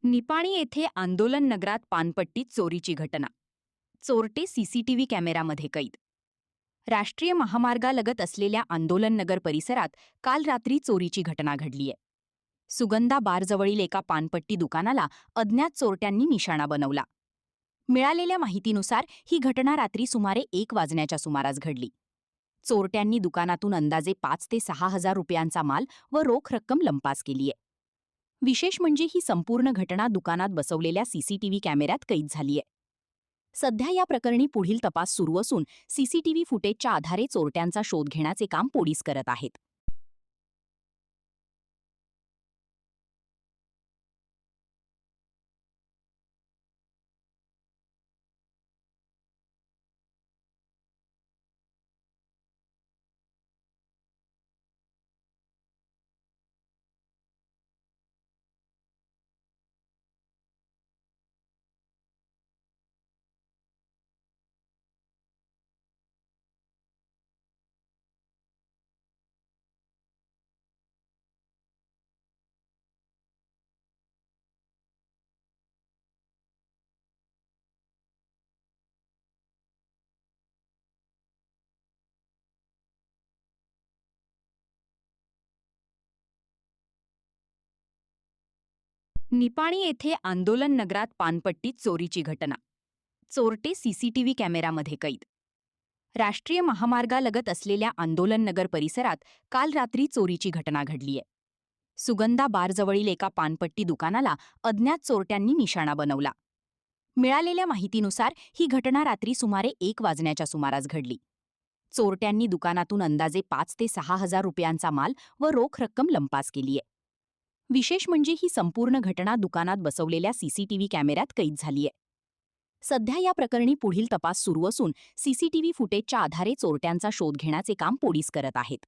निपाणी येथे आंदोलन नगरात पानपट्टीत चोरीची घटना. चोरटे सीसीटीव्ही कॅमेरामध्ये कैद. राष्ट्रीय महामार्गालगत असलेल्या आंदोलन नगर परिसरात काल रात्री चोरीची घटना घडलीय. सुगंधा बारजवळील एका पानपट्टी दुकानाला अज्ञात चोरट्यांनी निशाणा बनवला. मिळालेल्या माहितीनुसार ही घटना रात्री सुमारे 1 वाजण्याच्या सुमारास घडली. चोरट्यांनी दुकानातून अंदाजे 5 ते 6 हजार रुपयांचा माल व रोख रक्कम लंपास केलीय. विशेष म्हणजे ही संपूर्ण घटना दुकानात बसवलेल्या सीसीटीव्ही कॅमेऱ्यात कैद झालीय. सध्या या प्रकरणी पुढील तपास सुरू असून सीसीटीव्ही फुटेजच्या आधारे चोरट्यांचा शोध घेण्याचे काम पोलीस करत आहेत. निपाणी येथे आंदोलन नगरात पानपट्टीत चोरीची घटना. चोरटे सीसीटीव्ही कॅमेरामध्ये कैद. राष्ट्रीय महामार्गालगत असलेल्या आंदोलन नगर परिसरात काल रात्री चोरीची घटना घडलीय. सुगंधा बारजवळील एका पानपट्टी दुकानाला अज्ञात चोरट्यांनी निशाणा बनवला. मिळालेल्या माहितीनुसार ही घटना रात्री सुमारे 1 वाजण्याच्या सुमारास घडली. चोरट्यांनी दुकानातून अंदाजे 5 ते 6 हजार रुपयांचा माल व रोख रक्कम लंपास केलीय. विशेष म्हणजे ही संपूर्ण घटना दुकानात बसवलेल्या सीसीटीव्ही कॅमेऱ्यात कैद झालीय. सध्या या प्रकरणी पुढील तपास सुरू असून सीसीटीव्ही फुटेजच्या आधारे चोरट्यांचा शोध घेण्याचे काम पोलीस करत आहेत.